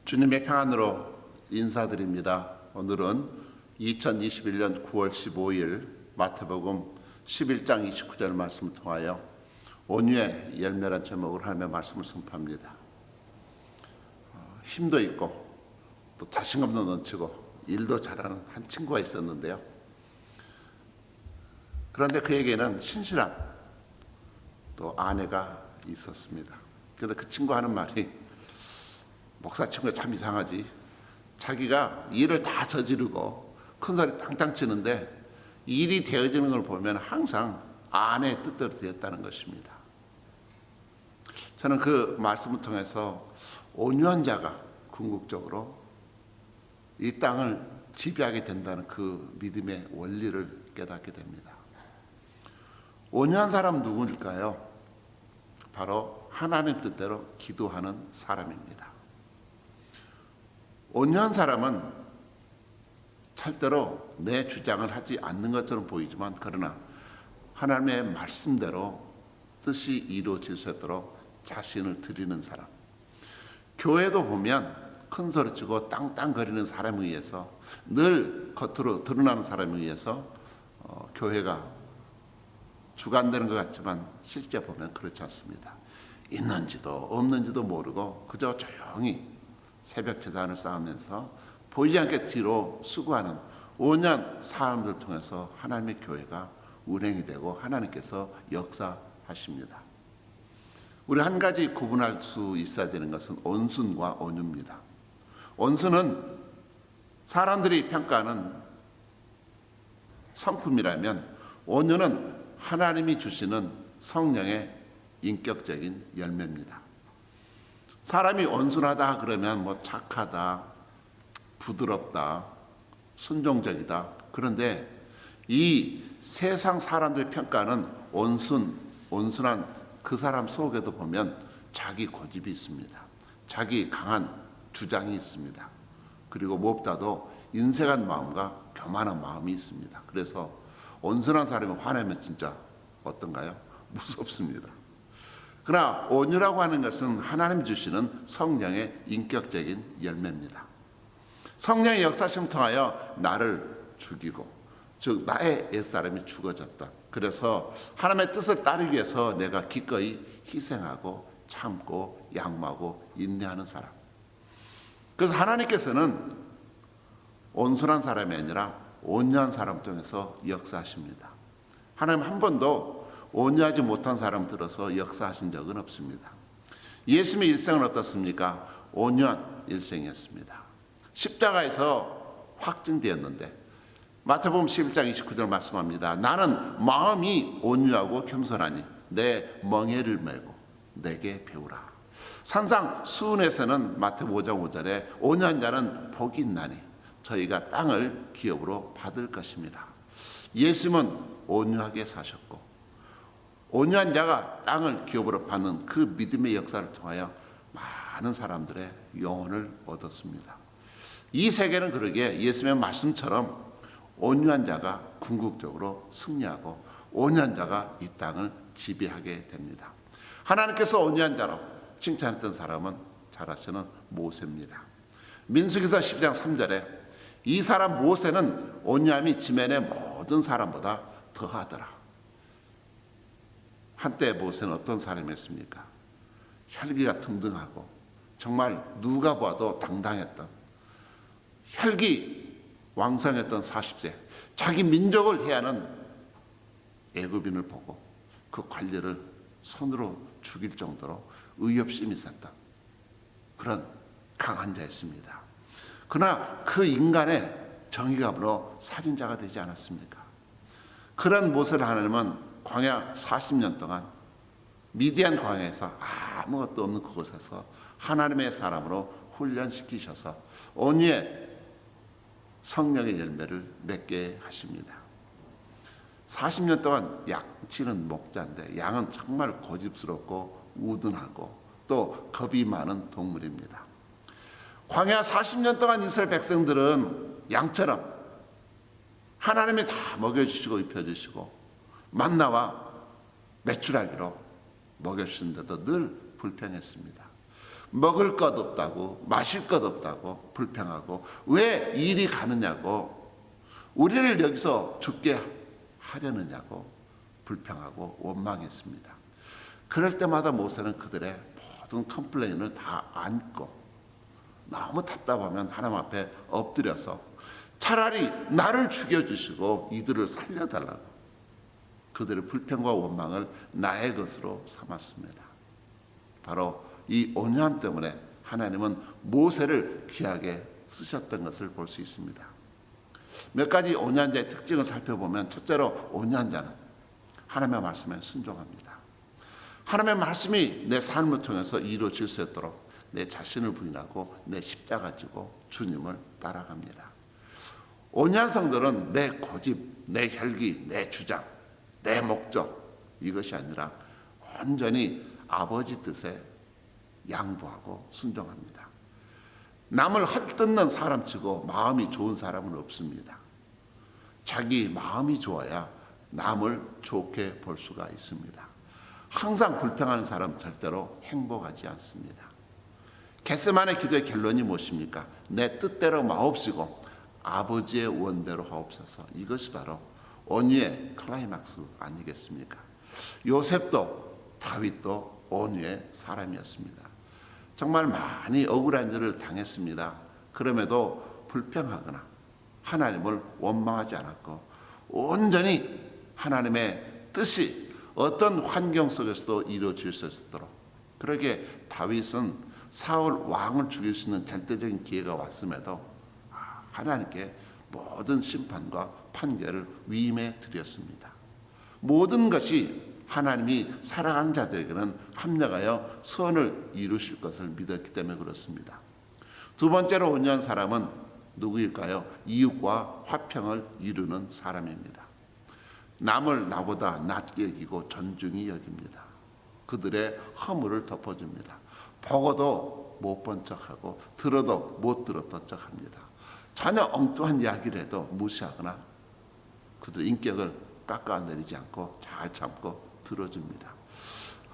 주님의 평안으로 인사드립니다. 오늘은 2021년 9월 15일 마태복음 11장 29절 말씀을 통하여 온유의 열매란 제목으로 하나님의 말씀을 선포합니다. 힘도 있고 또 자신감도 넘치고 일도 잘하는 한 친구가 있었는데요. 그런데 그에게는 신실한 또 아내가 있었습니다. 그런데 그 친구 하는 말이, 목사 친구가 참 이상하지, 자기가 일을 다 저지르고 큰 소리 땅땅 치는데 일이 되어지는 걸 보면 항상 아내의 뜻대로 되었다는 것입니다. 저는 그 말씀을 통해서 온유한 자가 궁극적으로 이 땅을 지배하게 된다는 그 믿음의 원리를 깨닫게 됩니다. 온유한 사람은 누구일까요? 바로 하나님 뜻대로 기도하는 사람입니다. 온유한 사람은 절대로 내 주장을 하지 않는 것처럼 보이지만, 그러나 하나님의 말씀대로 뜻이 이루어질 수 있도록 자신을 드리는 사람. 교회도 보면 큰 소리치고 땅땅거리는 사람에 의해서, 늘 겉으로 드러나는 사람에 의해서 교회가 주관되는 것 같지만 실제 보면 그렇지 않습니다. 있는지도 없는지도 모르고 그저 조용히 새벽 제단을 쌓으면서 보이지 않게 뒤로 수고하는 온유한 사람들 통해서 하나님의 교회가 운행이 되고 하나님께서 역사하십니다. 우리 한 가지 구분할 수 있어야 되는 것은 온순과 온유입니다. 온순은 사람들이 평가하는 성품이라면, 온유는 하나님이 주시는 성령의 인격적인 열매입니다. 사람이 온순하다 그러면 착하다, 부드럽다, 순종적이다. 그런데 이 세상 사람들의 평가는 온순한 그 사람 속에도 보면 자기 고집이 있습니다. 자기 강한 주장이 있습니다. 그리고 무엇보다도 인색한 마음과 교만한 마음이 있습니다. 그래서 온순한 사람이 화내면 진짜 어떤가요? 무섭습니다. 그러나 온유라고 하는 것은 하나님 주시는 성령의 인격적인 열매입니다. 성령의 역사심을 통하여 나를 죽이고, 즉 나의 옛사람이 죽어졌다. 그래서 하나님의 뜻을 따르기 위해서 내가 기꺼이 희생하고 참고 양보하고 인내하는 사람. 그래서 하나님께서는 온순한 사람이 아니라 온유한 사람 통해서 역사하십니다. 하나님 한 번도 온유하지 못한 사람 들어서 역사하신 적은 없습니다. 예수님의 일생은 어떻습니까? 온유한 일생이었습니다. 십자가에서 확증되었는데, 마태복음 11장 29절 말씀합니다. 나는 마음이 온유하고 겸손하니 내 멍에를 메고 내게 배우라. 산상수훈에서는 마태복음 5장 5절에 온유한 자는 복이 있나니 저희가 땅을 기업으로 받을 것입니다. 예수님은 온유하게 사셨고, 온유한 자가 땅을 기업으로 받는 그 믿음의 역사를 통하여 많은 사람들의 영혼을 얻었습니다. 이 세계는 그러기에 예수님의 말씀처럼 온유한 자가 궁극적으로 승리하고 온유한 자가 이 땅을 지배하게 됩니다. 하나님께서 온유한 자로 칭찬했던 사람은 잘 아시는 모세입니다. 민수기서 10장 3절에 이 사람 모세는 온유함이 지면의 모든 사람보다 더하더라. 한때 모세는 어떤 사람이었습니까? 혈기가 등등하고 정말 누가 봐도 당당했던, 혈기 왕성했던 40세, 자기 민족을 해하는 애굽인을 보고 그 관리를 손으로 죽일 정도로 의협심이 있었던 그런 강한 자였습니다. 그러나 그 인간의 정의감으로 살인자가 되지 않았습니까? 그런 모세를 하나님은 광야 40년 동안 미디안 광야에서 아무것도 없는 그곳에서 하나님의 사람으로 훈련시키셔서 온유의 성령의 열매를 맺게 하십니다. 40년 동안 양치는 목자인데 양은 정말 고집스럽고 우둔하고 또 겁이 많은 동물입니다. 광야 40년 동안 이스라엘 백성들은 양처럼 하나님이 다 먹여주시고 입혀주시고 만나와 메추라기로 먹여주시는데도 늘 불평했습니다. 먹을 것 없다고, 마실 것 없다고 불평하고, 왜 일이 가느냐고, 우리를 여기서 죽게 하려느냐고 불평하고 원망했습니다. 그럴 때마다 모세는 그들의 모든 컴플레인을 다 안고 너무 답답하면 하나님 앞에 엎드려서 차라리 나를 죽여주시고 이들을 살려달라고 그들의 불평과 원망을 나의 것으로 삼았습니다. 바로 이 온유함 때문에 하나님은 모세를 귀하게 쓰셨던 것을 볼 수 있습니다. 몇 가지 온유한 자의 특징을 살펴보면, 첫째로 온유한 자는 하나님의 말씀에 순종합니다. 하나님의 말씀이 내 삶을 통해서 이루어질 수 있도록 내 자신을 부인하고 내 십자가 지고 주님을 따라갑니다. 온유한 성들은 내 고집, 내 혈기, 내 주장, 내 목적, 이것이 아니라 온전히 아버지 뜻에 양보하고 순종합니다. 남을 헐뜯는 사람치고 마음이 좋은 사람은 없습니다. 자기 마음이 좋아야 남을 좋게 볼 수가 있습니다. 항상 불평하는 사람 절대로 행복하지 않습니다. 겟세마네 기도의 결론이 무엇입니까? 내 뜻대로 마옵시고 아버지의 원대로 하옵소서. 이것이 바로 온유의 클라이막스 아니겠습니까? 요셉도 다윗도 온유의 사람이었습니다. 정말 많이 억울한 일을 당했습니다. 그럼에도 불평하거나 하나님을 원망하지 않았고 온전히 하나님의 뜻이 어떤 환경 속에서도 이루어질 수 있도록, 그러게 다윗은 사울 왕을 죽일 수 있는 절대적인 기회가 왔음에도 하나님께 모든 심판과 판결을 위임해 드렸습니다. 모든 것이 하나님이 사랑하는 자들에게는 합력하여 선을 이루실 것을 믿었기 때문에 그렇습니다. 두 번째로 온유한 사람은 누구일까요? 이웃과 화평을 이루는 사람입니다. 남을 나보다 낮게 여기고 존중히 여깁니다. 그들의 허물을 덮어줍니다. 보고도 못 본 척하고 들어도 못 들었던 척합니다. 전혀 엉뚱한 이야기를 해도 무시하거나 그들의 인격을 깎아내리지 않고 잘 참고 들어줍니다.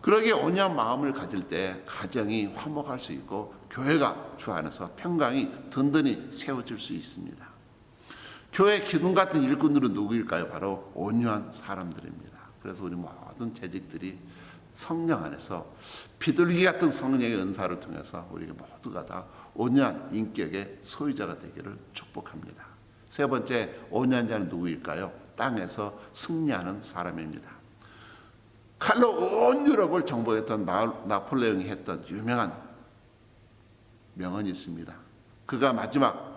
그러기에 온유한 마음을 가질 때 가정이 화목할 수 있고 교회가 주 안에서 평강이 든든히 세워질 수 있습니다. 교회 기둥 같은 일꾼들은 누구일까요? 바로 온유한 사람들입니다. 그래서 우리 모든 재직들이 성령 안에서 비둘기 같은 성령의 은사를 통해서 우리가 모두가 다 온유한 인격의 소유자가 되기를 축복합니다. 세 번째, 온유한 자는 누구일까요? 땅에서 승리하는 사람입니다. 칼로 온 유럽을 정복했던 나폴레옹이 했던 유명한 명언이 있습니다. 그가 마지막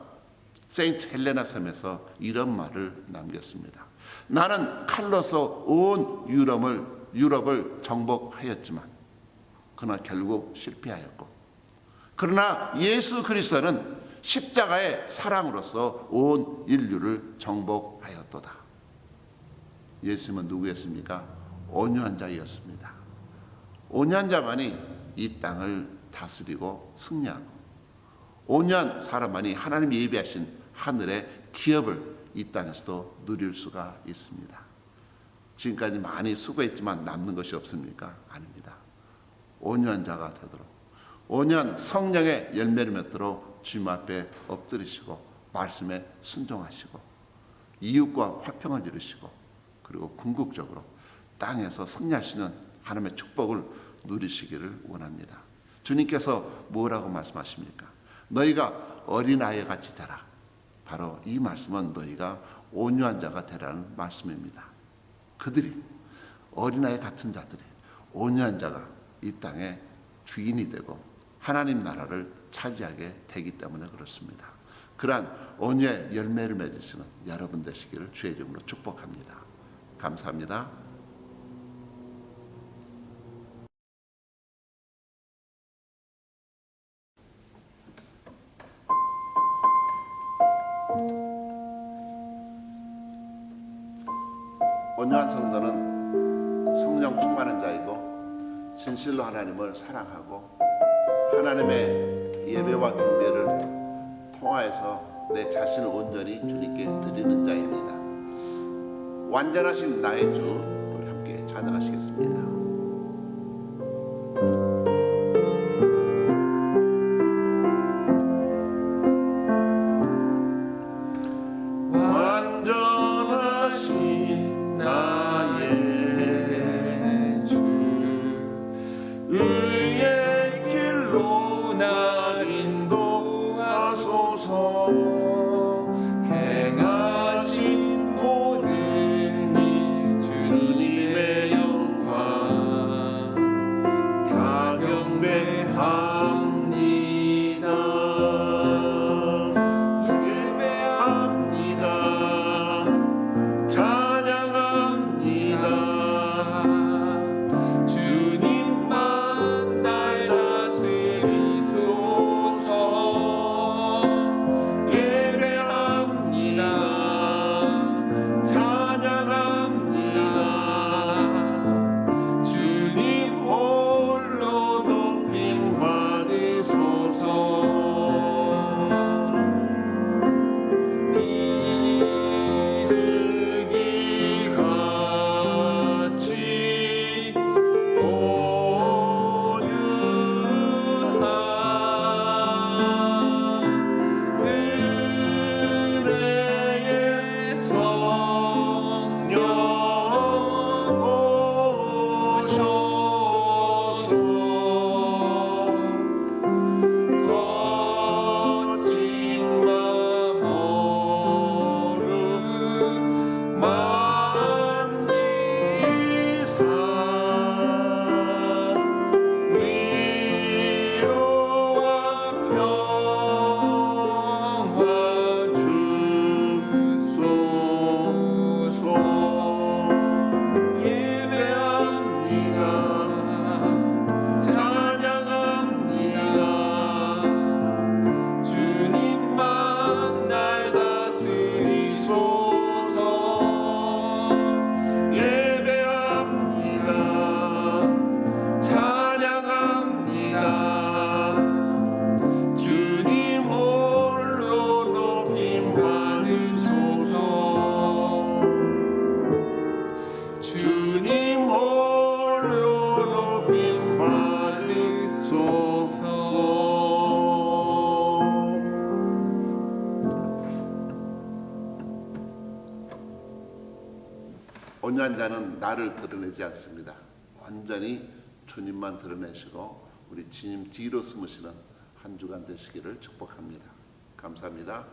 세인트 헬레나 섬에서 이런 말을 남겼습니다. 나는 칼로서 온 유럽을 정복하였지만 그러나 결국 실패하였고, 그러나 예수 그리스도는 십자가의 사랑으로서 온 인류를 정복하였도다. 예수님은 누구였습니까? 온유한 자였습니다. 온유한 자만이 이 땅을 다스리고 승리하고, 온유한 사람만이 하나님이 예비하신 하늘의 기업을 이 땅에서도 누릴 수가 있습니다. 지금까지 많이 수고했지만 남는 것이 없습니까? 아닙니다. 온유한 자가 되도록, 온유한 성령의 열매를 맺도록 주님 앞에 엎드리시고 말씀에 순종하시고 이웃과 화평을 이루시고, 그리고 궁극적으로 땅에서 승리하시는 하나님의 축복을 누리시기를 원합니다. 주님께서 뭐라고 말씀하십니까? 너희가 어린아이 같이 되라. 바로 이 말씀은 너희가 온유한 자가 되라는 말씀입니다. 그들이 어린아이 같은 자들이, 온유한 자가 이 땅의 주인이 되고 하나님 나라를 차지하게 되기 때문에 그렇습니다. 그러한 온유의 열매를 맺으시는 여러분 되시기를 주의 이름으로 축복합니다. 감사합니다. 온유한 성도는 성령 충만한 자이고 진실로 하나님을 사랑하고 하나님의 예배와 경배를 통하여서 내 자신을 온전히 주님께 드리는 자입니다. 완전하신 나의 주, 우리 함께 찬양하시겠습니다. 날 인도하소서. 행하신 모든 일 주님의 영광 다 경배합니다. 예배합니다. 찬양합니다. 주님만 날 다스리소서. 예배합니다. 찬양합니다. 주님 홀로 높임 받으소서. 비둘기 같이 오유한 은혜의 성령 오셔서 거친 마음으로 만지사 위로와 평화 주소서. 예배합니다. 찬양합니다. 주님만 날 다스리소서. 예배합니다. 찬양합니다. 주님 홀로 높임 받으소서. 주님 홀로 높임 받으소서. 온유한 자는 나를 드러내지 않습니다. 완전히 주님만 드러내시고 우리 주님 뒤로 숨으시는 한 주간 되시기를 축복합니다. 감사합니다.